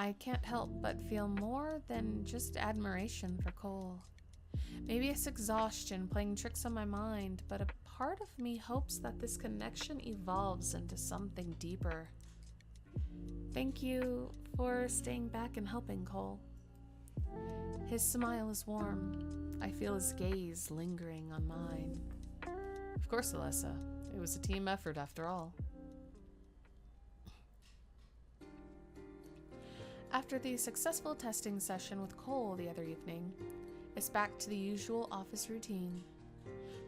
I can't help but feel more than just admiration for Cole. Maybe it's exhaustion playing tricks on my mind, but a part of me hopes that this connection evolves into something deeper. Thank you for staying back and helping, Cole. His smile is warm. I feel his gaze lingering on mine. Of course, Alessa. It was a team effort after all. After the successful testing session with Cole the other evening, it's back to the usual office routine.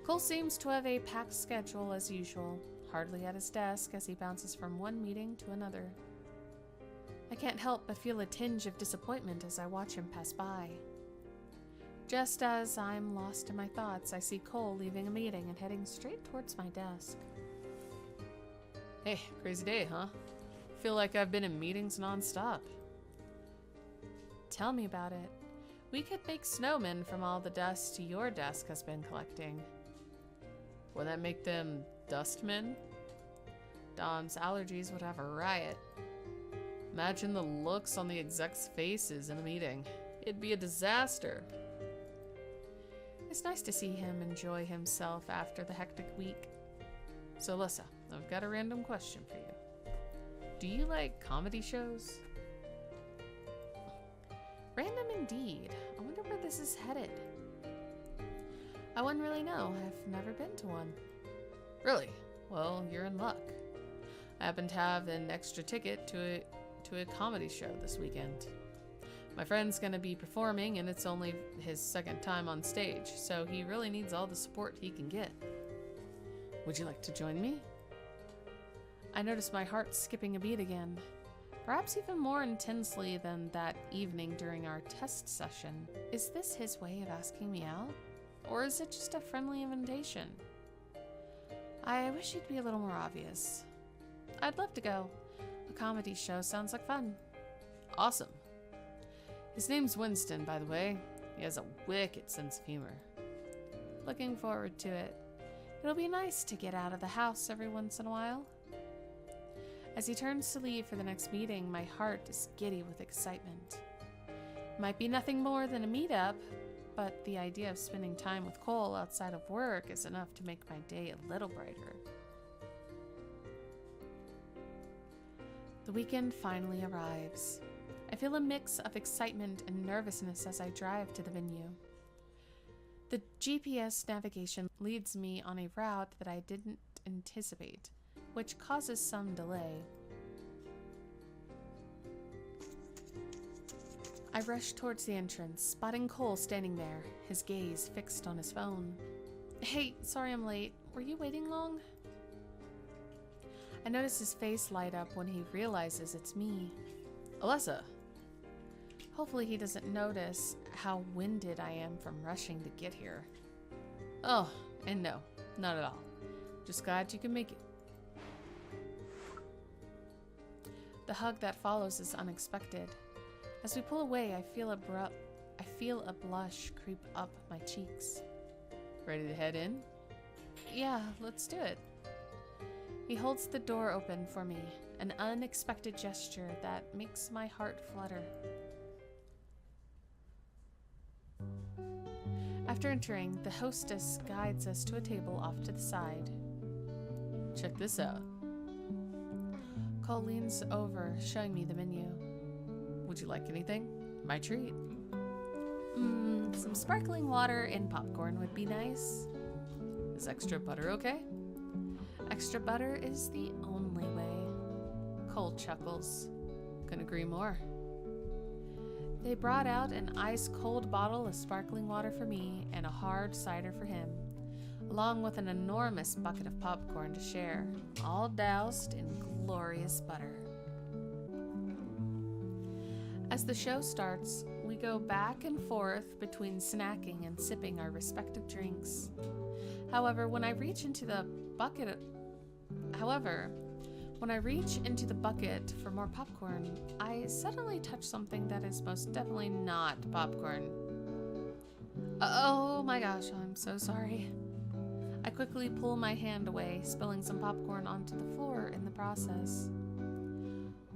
Cole seems to have a packed schedule as usual, hardly at his desk as he bounces from one meeting to another. I can't help but feel a tinge of disappointment as I watch him pass by. Just as I'm lost in my thoughts, I see Cole leaving a meeting and heading straight towards my desk. Hey, crazy day, huh? Feel like I've been in meetings non-stop. Tell me about it. We could make snowmen from all the dust your desk has been collecting. Wouldn't that make them dustmen? Dom's allergies would have a riot. Imagine the looks on the execs' faces in a meeting. It'd be a disaster. It's nice to see him enjoy himself after the hectic week. So, Alyssa, I've got a random question for you. Do you like comedy shows? Random indeed. I wonder where this is headed. I wouldn't really know. I've never been to one. Really? Well, you're in luck. I happen to have an extra ticket to a comedy show this weekend. My friend's gonna be performing, and it's only his second time on stage, so he really needs all the support he can get. Would you like to join me? I notice my heart skipping a beat again. Perhaps even more intensely than that evening during our test session. Is this his way of asking me out? Or is it just a friendly invitation? I wish he'd be a little more obvious. I'd love to go. A comedy show sounds like fun. Awesome. His name's Winston, by the way. He has a wicked sense of humor. Looking forward to it. It'll be nice to get out of the house every once in a while. As he turns to leave for the next meeting, my heart is giddy with excitement. It might be nothing more than a meetup, but the idea of spending time with Cole outside of work is enough to make my day a little brighter. The weekend finally arrives. I feel a mix of excitement and nervousness as I drive to the venue. The GPS navigation leads me on a route that I didn't anticipate, which causes some delay. I rush towards the entrance, spotting Cole standing there, his gaze fixed on his phone. Hey, sorry I'm late. Were you waiting long? I notice his face light up when he realizes it's me. Alessa! Hopefully he doesn't notice how winded I am from rushing to get here. Oh, and no, not at all. Just glad you can make it. The hug that follows is unexpected. As we pull away, I feel a blush creep up my cheeks. Ready to head in? Yeah, let's do it. He holds the door open for me, an unexpected gesture that makes my heart flutter. After entering, the hostess guides us to a table off to the side. Check this out. Cole leans over, showing me the menu. Would you like anything? My treat. Some sparkling water and popcorn would be nice. Is extra butter okay? Extra butter is the only way. Cole chuckles. Couldn't agree more. They brought out an ice-cold bottle of sparkling water for me and a hard cider for him, along with an enormous bucket of popcorn to share, all doused in glorious butter. As the show starts, we go back and forth between snacking and sipping our respective drinks. However, when I reach into the bucket for more popcorn, I suddenly touch something that is most definitely not popcorn. Oh my gosh, I'm so sorry. I quickly pull my hand away, spilling some popcorn onto the floor in the process.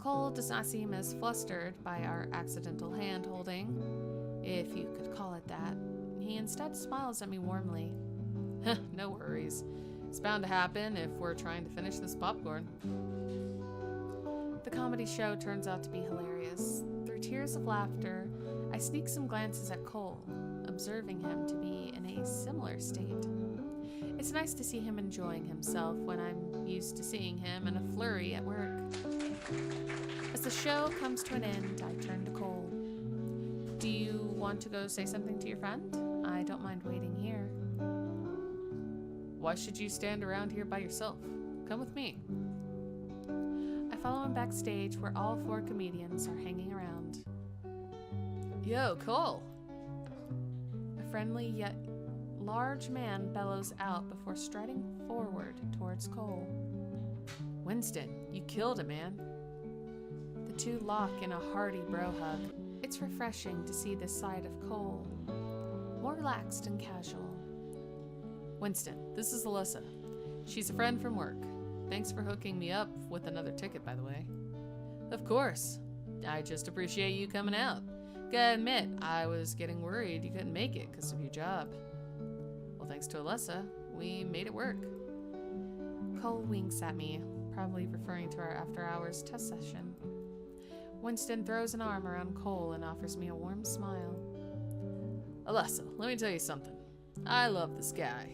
Cole does not seem as flustered by our accidental hand-holding, if you could call it that. He instead smiles at me warmly. No worries. It's bound to happen if we're trying to finish this popcorn. The comedy show turns out to be hilarious. Through tears of laughter, I sneak some glances at Cole, observing him to be in a similar state. It's nice to see him enjoying himself when I'm used to seeing him in a flurry at work. As the show comes to an end, I turn to Cole. Do you want to go say something to your friend? I don't mind waiting here. Why should you stand around here by yourself? Come with me. I follow him backstage where all 4 comedians are hanging around. Yo, Cole! A friendly yet large man bellows out before striding forward towards Cole. Winston, you killed it, man. The 2 lock in a hearty bro hug. It's refreshing to see this side of Cole, more relaxed and casual. Winston, this is Alyssa. She's a friend from work. Thanks for hooking me up with another ticket, by the way. Of course. I just appreciate you coming out. Gotta admit, I was getting worried you couldn't make it because of your job. Well, thanks to Alyssa, we made it work. Cole winks at me, probably referring to our after-hours test session. Winston throws an arm around Cole and offers me a warm smile. Alyssa, let me tell you something. I love this guy.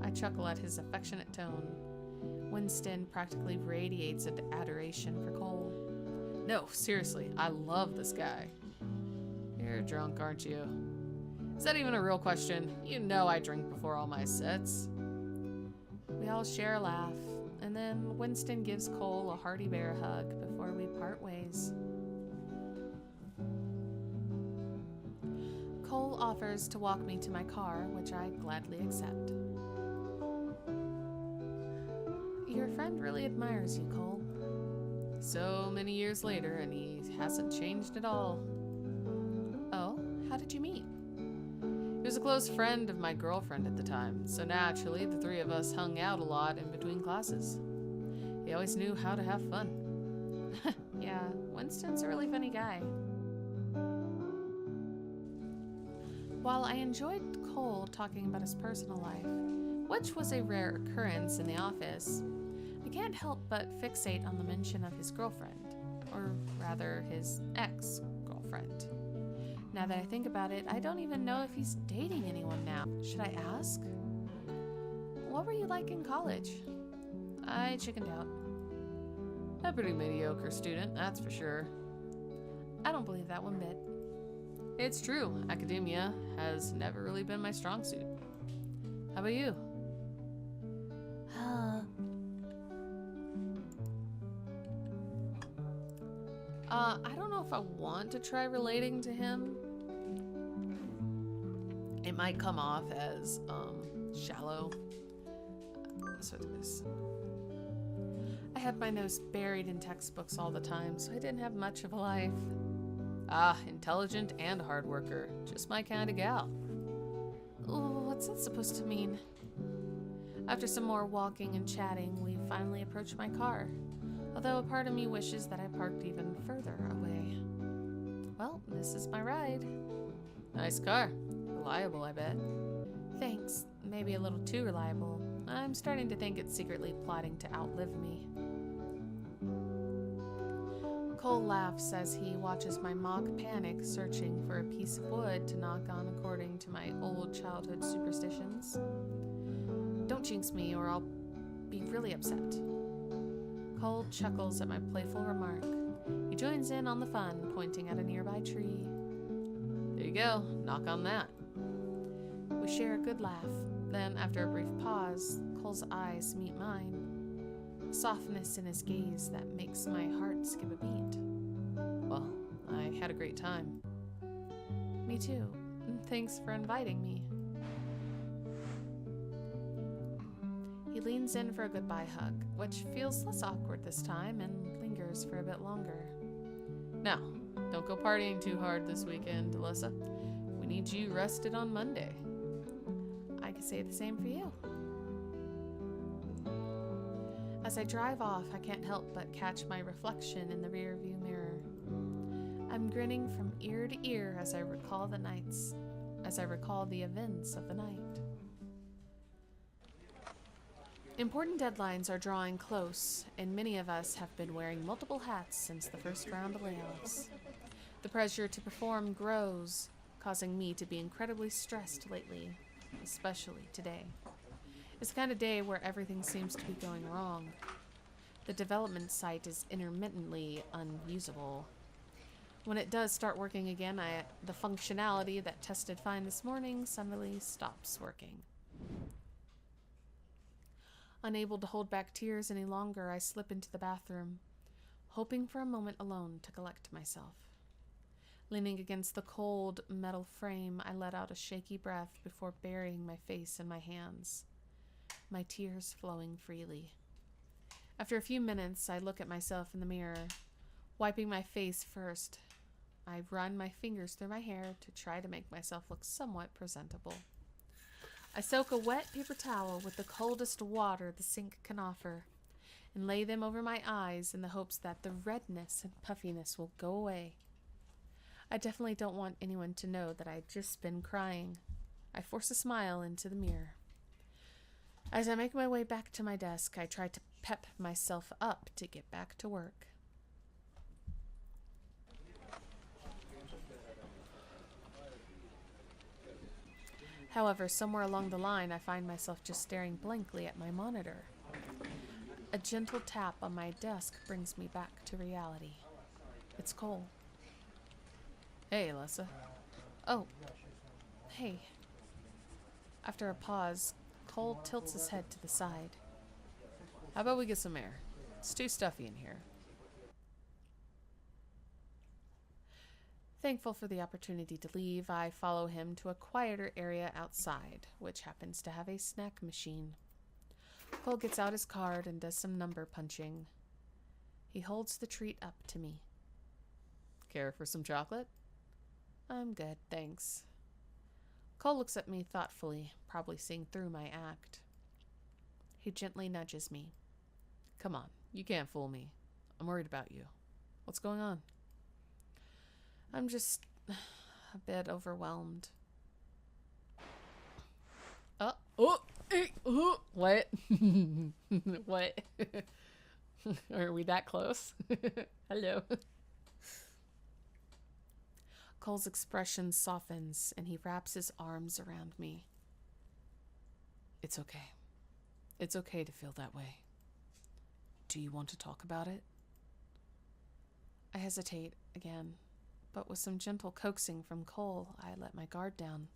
I chuckle at his affectionate tone. Winston practically radiates adoration for Cole. No, seriously, I love this guy. You're drunk, aren't you? Is that even a real question? You know I drink before all my sets. We all share a laugh, and then Winston gives Cole a hearty bear hug before we part ways. Cole offers to walk me to my car, which I gladly accept. Your friend really admires you, Cole. So many years later, and he hasn't changed at all. Oh, how did you meet? He was a close friend of my girlfriend at the time, so naturally the 3 of us hung out a lot in between classes. He always knew how to have fun. Yeah, Winston's a really funny guy. While I enjoyed Cole talking about his personal life, which was a rare occurrence in the office, I can't help but fixate on the mention of his girlfriend, or rather his ex-girlfriend. Now that I think about it, I don't even know if he's dating anyone now. Should I ask? What were you like in college? I chickened out. A pretty mediocre student, that's for sure. I don't believe that one bit. It's true, academia has never really been my strong suit. How about you? I don't know if I want to try relating to him. It might come off as, shallow. So this. I had my nose buried in textbooks all the time, so I didn't have much of a life. Ah, intelligent and hard worker. Just my kind of gal. Ooh, what's that supposed to mean? After some more walking and chatting, we finally approach my car, although a part of me wishes that I parked even further away. Well, this is my ride. Nice car. Reliable, I bet. Thanks. Maybe a little too reliable. I'm starting to think it's secretly plotting to outlive me. Cole laughs as he watches my mock panic searching for a piece of wood to knock on according to my old childhood superstitions. Don't jinx me or I'll be really upset. Cole chuckles at my playful remark. He joins in on the fun, pointing at a nearby tree. There you go. Knock on that. We share a good laugh. Then, after a brief pause, Cole's eyes meet mine. A softness in his gaze that makes my heart skip a beat. Well, I had a great time. Me too. Thanks for inviting me. He leans in for a goodbye hug, which feels less awkward this time and lingers for a bit longer. Now, don't go partying too hard this weekend, Alyssa. We need you rested on Monday. I could say the same for you. As I drive off, I can't help but catch my reflection in the rearview mirror. I'm grinning from ear to ear as I recall the events of the night. Important deadlines are drawing close, and many of us have been wearing multiple hats since the first round of layoffs. The pressure to perform grows, causing me to be incredibly stressed lately, especially today. It's the kind of day where everything seems to be going wrong. The development site is intermittently unusable. When it does start working again, the functionality that tested fine this morning suddenly stops working. Unable to hold back tears any longer, I slip into the bathroom, hoping for a moment alone to collect myself. Leaning against the cold metal frame, I let out a shaky breath before burying my face in my hands, my tears flowing freely. After a few minutes, I look at myself in the mirror, wiping my face first. I run my fingers through my hair to try to make myself look somewhat presentable. I soak a wet paper towel with the coldest water the sink can offer and lay them over my eyes in the hopes that the redness and puffiness will go away. I definitely don't want anyone to know that I'd just been crying. I force a smile into the mirror. As I make my way back to my desk, I try to pep myself up to get back to work. However, somewhere along the line, I find myself just staring blankly at my monitor. A gentle tap on my desk brings me back to reality. It's Cole. Hey, Alyssa. Oh, hey. After a pause, Cole tilts his head to the side. How about we get some air? It's too stuffy in here. Thankful for the opportunity to leave, I follow him to a quieter area outside, which happens to have a snack machine. Cole gets out his card and does some number punching. He holds the treat up to me. Care for some chocolate? I'm good, thanks. Cole looks at me thoughtfully, probably seeing through my act. He gently nudges me. Come on, you can't fool me. I'm worried about you. What's going on? I'm just a bit overwhelmed. What? What? Are we that close? Hello. Cole's expression softens and he wraps his arms around me. It's okay. It's okay to feel that way. Do you want to talk about it? I hesitate again, but with some gentle coaxing from Cole, I let my guard down.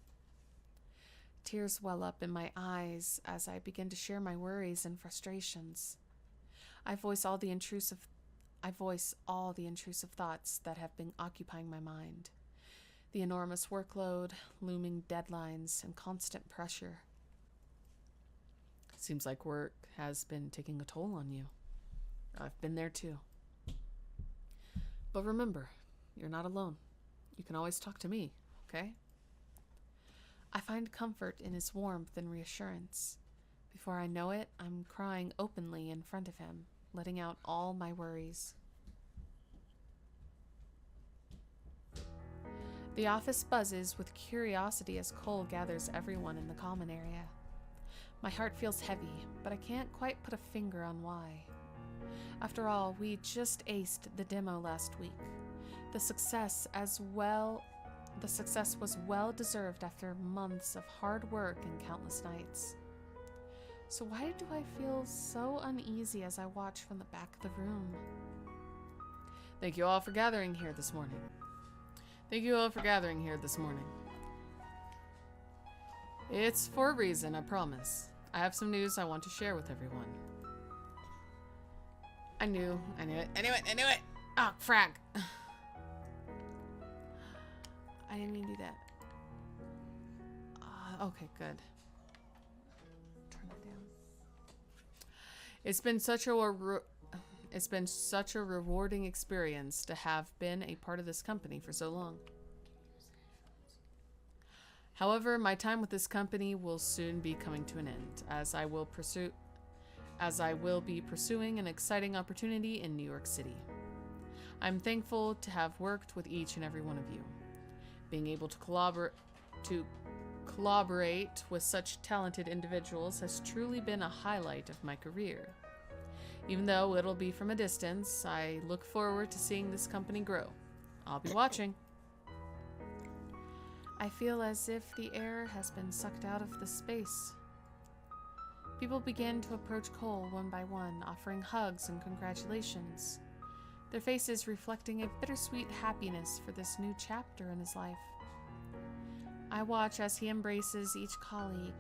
Tears well up in my eyes as I begin to share my worries and frustrations. I voice all the intrusive thoughts that have been occupying my mind. The enormous workload, looming deadlines, and constant pressure. Seems like work has been taking a toll on you. I've been there too. But remember, you're not alone. You can always talk to me, okay? I find comfort in his warmth and reassurance. Before I know it, I'm crying openly in front of him, letting out all my worries. The office buzzes with curiosity as Cole gathers everyone in the common area. My heart feels heavy, but I can't quite put a finger on why. After all, we just aced the demo last week. The success was well deserved after months of hard work and countless nights. So why do I feel so uneasy as I watch from the back of the room? Thank you all for gathering here this morning. It's for a reason, I promise. I have some news I want to share with everyone. I knew it. Oh, frag. I didn't mean to do that. Okay, good. Turn it down. It's been such a rewarding experience to have been a part of this company for so long. However, my time with this company will soon be coming to an end, as I will pursue as I will be pursuing an exciting opportunity in New York City. I'm thankful to have worked with each and every one of you. Being able to collaborate with such talented individuals has truly been a highlight of my career. Even though it'll be from a distance, I look forward to seeing this company grow. I'll be watching. I feel as if the air has been sucked out of the space. People began to approach Cole one by one, offering hugs and congratulations, their faces reflecting a bittersweet happiness for this new chapter in his life. I watch as he embraces each colleague,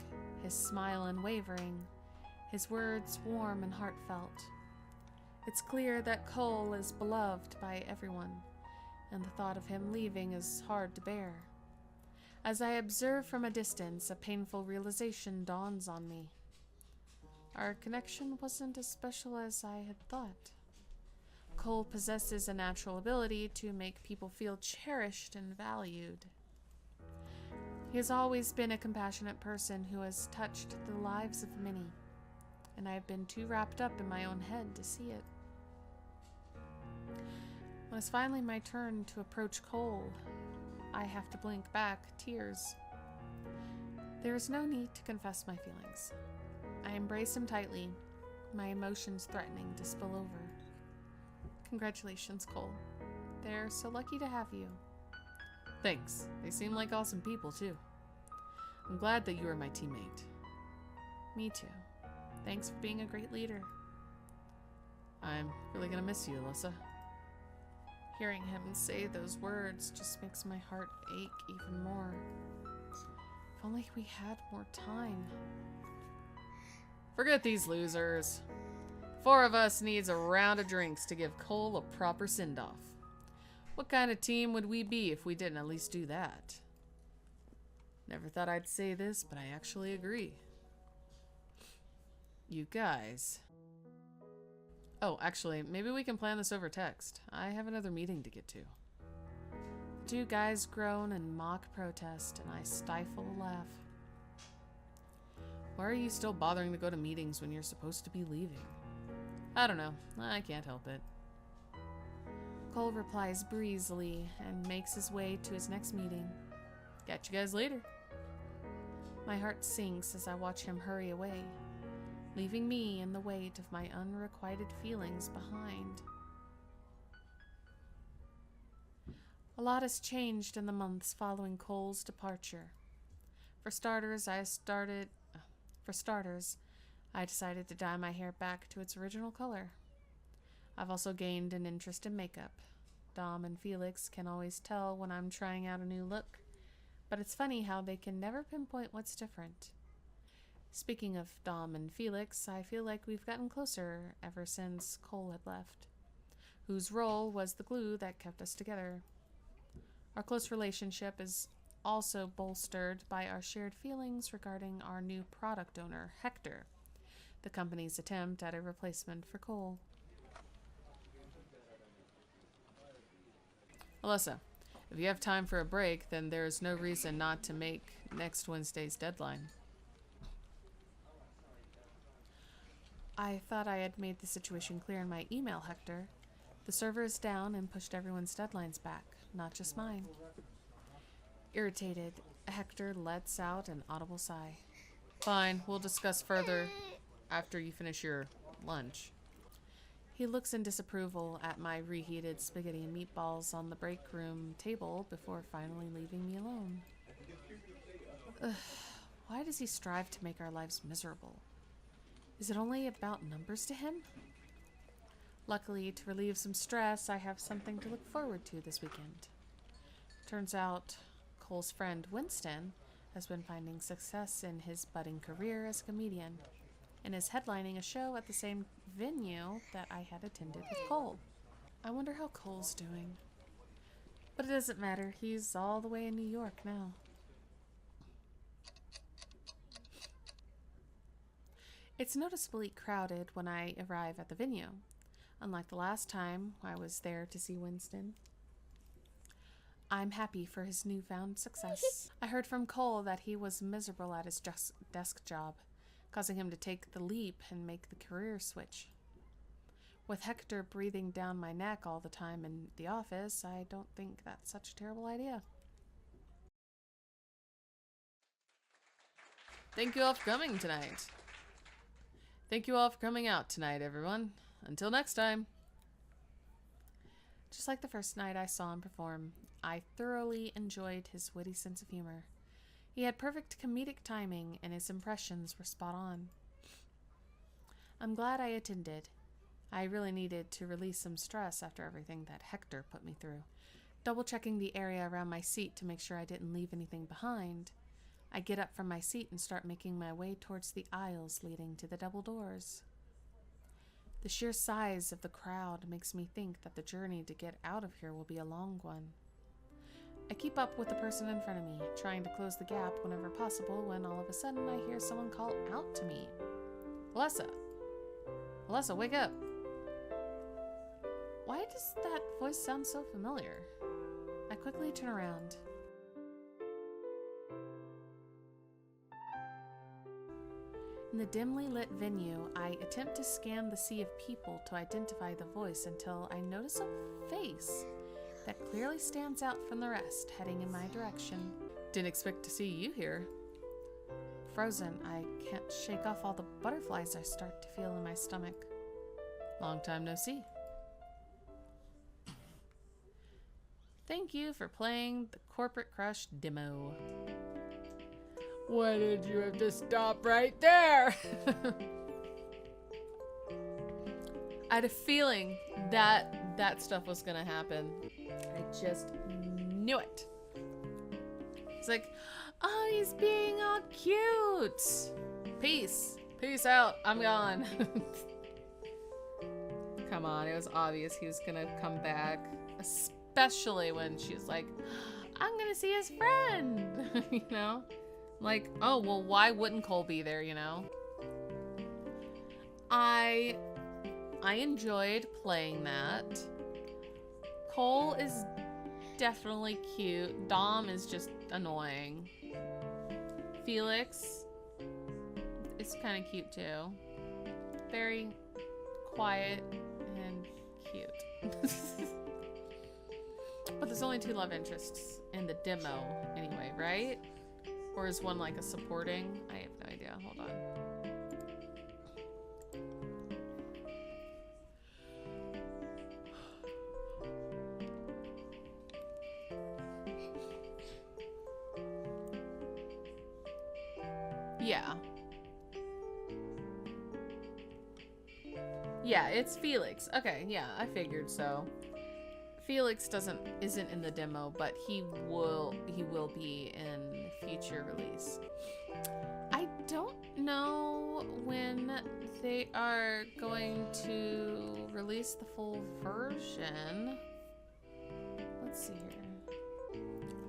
his smile unwavering, his words warm and heartfelt. It's clear that Cole is beloved by everyone, and the thought of him leaving is hard to bear. As I observe from a distance, a painful realization dawns on me. Our connection wasn't as special as I had thought. Cole possesses a natural ability to make people feel cherished and valued. He has always been a compassionate person who has touched the lives of many, and I have been too wrapped up in my own head to see it. When it's finally my turn to approach Cole, I have to blink back tears. There is no need to confess my feelings. I embrace him tightly, my emotions threatening to spill over. Congratulations, Cole. They're so lucky to have you. Thanks. They seem like awesome people, too. I'm glad that you are my teammate. Me too. Thanks for being a great leader. I'm really gonna miss you, Alyssa. Hearing him say those words just makes my heart ache even more. If only we had more time. Forget these losers. 4 of us needs a round of drinks to give Cole a proper send-off. What kind of team would we be if we didn't at least do that? Never thought I'd say this, but I actually agree. You guys... Oh, actually, maybe we can plan this over text. I have another meeting to get to. The 2 guys groan and mock protest, and I stifle a laugh. Why are you still bothering to go to meetings when you're supposed to be leaving? I don't know. I can't help it. Cole replies breezily and makes his way to his next meeting. Catch you guys later. My heart sinks as I watch him hurry away, leaving me in the weight of my unrequited feelings behind. A lot has changed in the months following Cole's departure. For starters, I decided to dye my hair back to its original color. I've also gained an interest in makeup. Dom and Felix can always tell when I'm trying out a new look, but it's funny how they can never pinpoint what's different. Speaking of Dom and Felix, I feel like we've gotten closer ever since Cole had left, whose role was the glue that kept us together. Our close relationship is also bolstered by our shared feelings regarding our new product owner, Hector, the company's attempt at a replacement for Cole. Alyssa, if you have time for a break, then there is no reason not to make next Wednesday's deadline. I thought I had made the situation clear in my email, Hector. The server is down and pushed everyone's deadlines back, not just mine. Irritated, Hector lets out an audible sigh. Fine, we'll discuss further after you finish your lunch. He looks in disapproval at my reheated spaghetti and meatballs on the break room table before finally leaving me alone. Ugh, why does he strive to make our lives miserable? Is it only about numbers to him? Luckily, to relieve some stress, I have something to look forward to this weekend. Turns out, Cole's friend Winston has been finding success in his budding career as a comedian, and is headlining a show at the same venue that I had attended with Cole. I wonder how Cole's doing. But it doesn't matter, he's all the way in New York now. It's noticeably crowded when I arrive at the venue, unlike the last time I was there to see Winston. I'm happy for his newfound success. I heard from Cole that he was miserable at his desk job, causing him to take the leap and make the career switch. With Hector breathing down my neck all the time in the office, I don't think that's such a terrible idea. Thank you all for coming tonight. Thank you all for coming out tonight, everyone. Until next time. Just like the first night I saw him perform, I thoroughly enjoyed his witty sense of humor. He had perfect comedic timing, and his impressions were spot on. I'm glad I attended. I really needed to release some stress after everything that Hector put me through. Double-checking the area around my seat to make sure I didn't leave anything behind, I get up from my seat and start making my way towards the aisles leading to the double doors. The sheer size of the crowd makes me think that the journey to get out of here will be a long one. I keep up with the person in front of me, trying to close the gap whenever possible, when all of a sudden I hear someone call out to me. Alessa! Alessa, wake up! Why does that voice sound so familiar? I quickly turn around. In the dimly lit venue, I attempt to scan the sea of people to identify the voice until I notice a face that clearly stands out from the rest, heading in my direction. Didn't expect to see you here. Frozen, I can't shake off all the butterflies I start to feel in my stomach. Long time no see. Thank you for playing the Corporate Crush demo. Why did you have to stop right there? I had a feeling that that stuff was gonna happen. I just knew it. It's like, oh, he's being all cute. Peace. Peace out. I'm gone. Come on, it was obvious he was gonna come back. Especially when she was like, I'm gonna see his friend. You know? Like, oh, well, why wouldn't Cole be there, you know? I enjoyed playing that. Cole is definitely cute. Dom is just annoying. Felix is kind of cute too. Very quiet and cute. But there's only 2 love interests in the demo anyway, right? Or is one like a supporting? I have no idea. Hold on. Yeah. Yeah, it's Felix. Okay, yeah, I figured so. Felix isn't in the demo, but he will be in future release. I don't know when they are going to release the full version. Let's see here.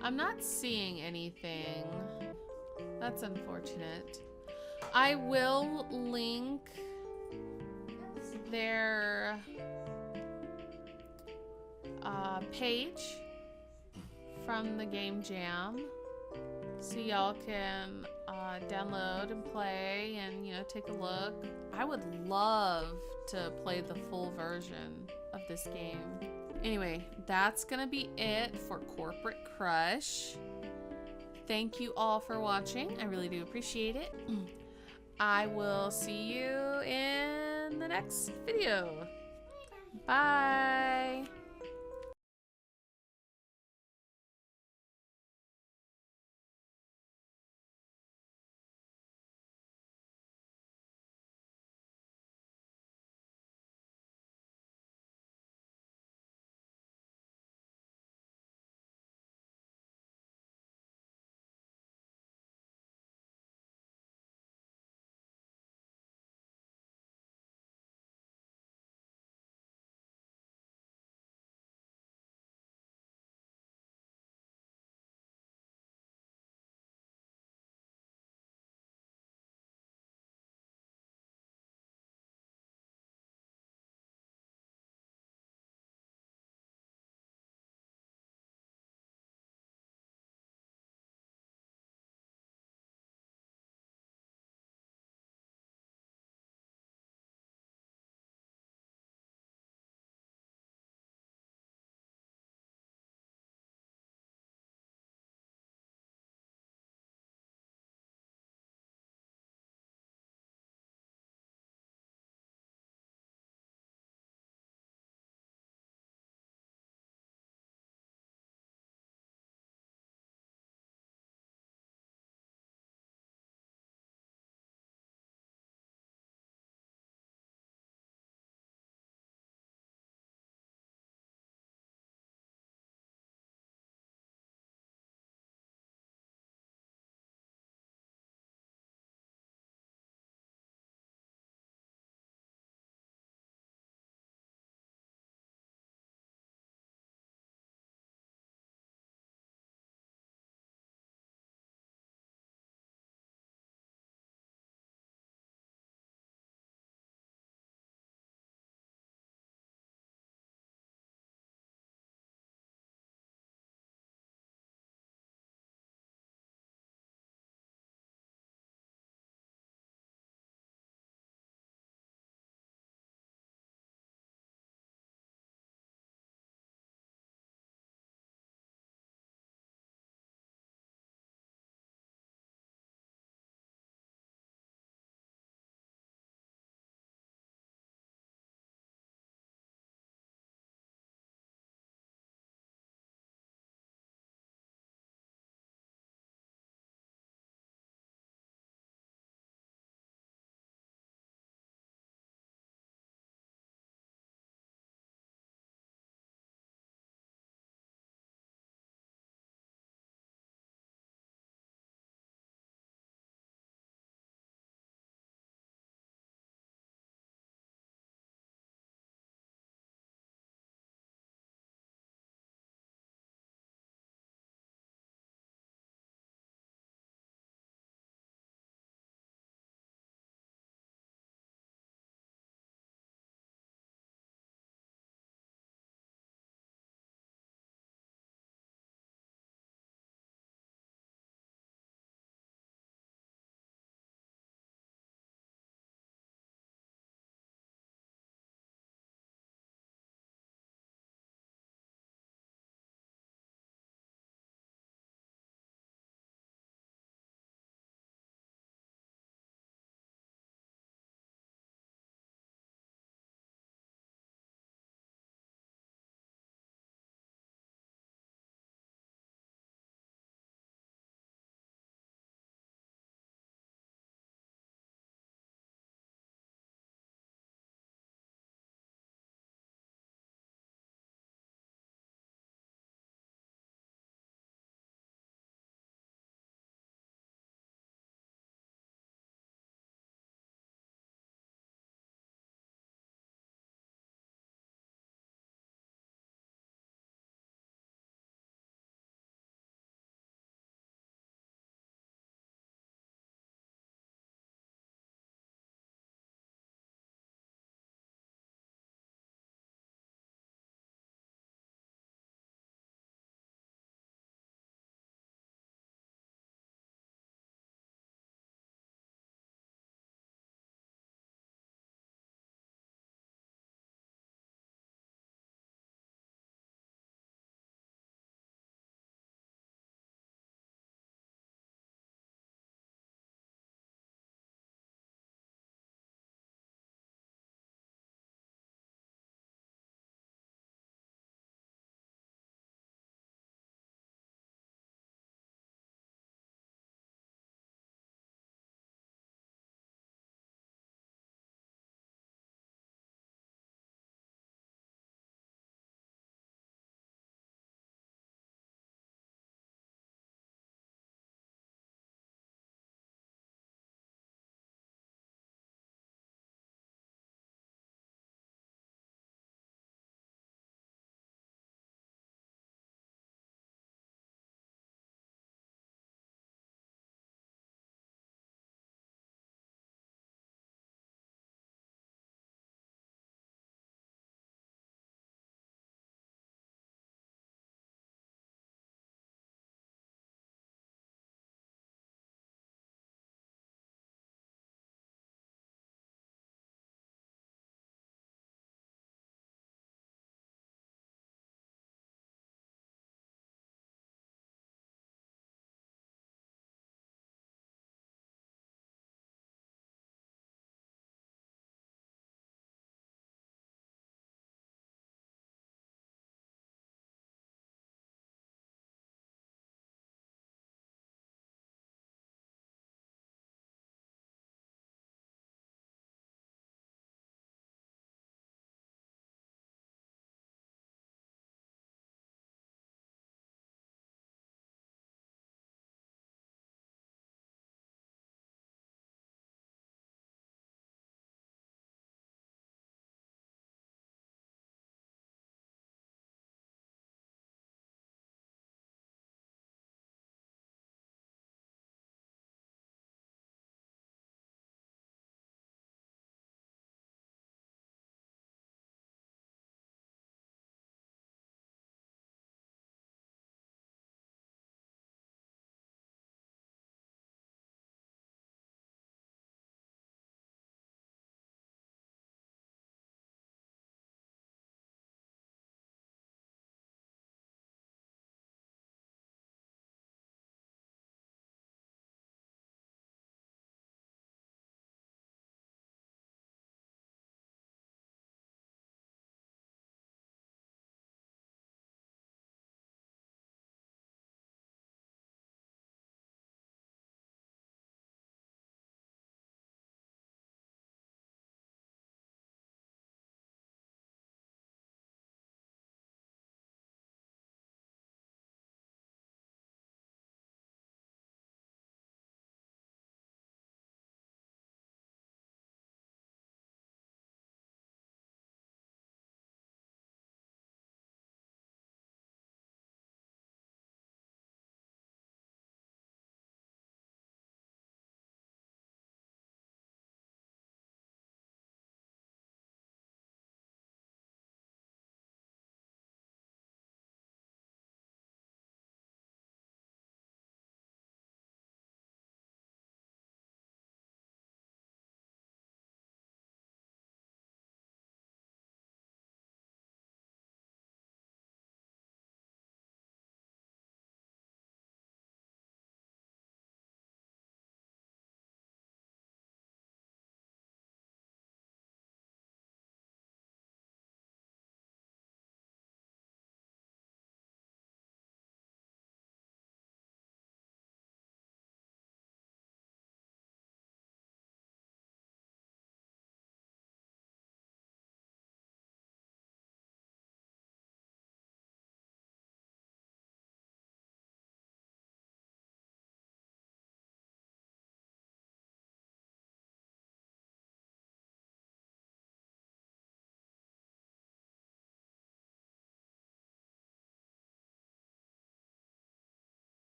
I'm not seeing anything. That's unfortunate. I will link their page from the Game Jam so y'all can download and play and, you know, take a look. I would love to play the full version of this game. Anyway, that's gonna be it for Corporate Crush. Thank you all for watching. I really do appreciate it. I will see you in the next video. Bye.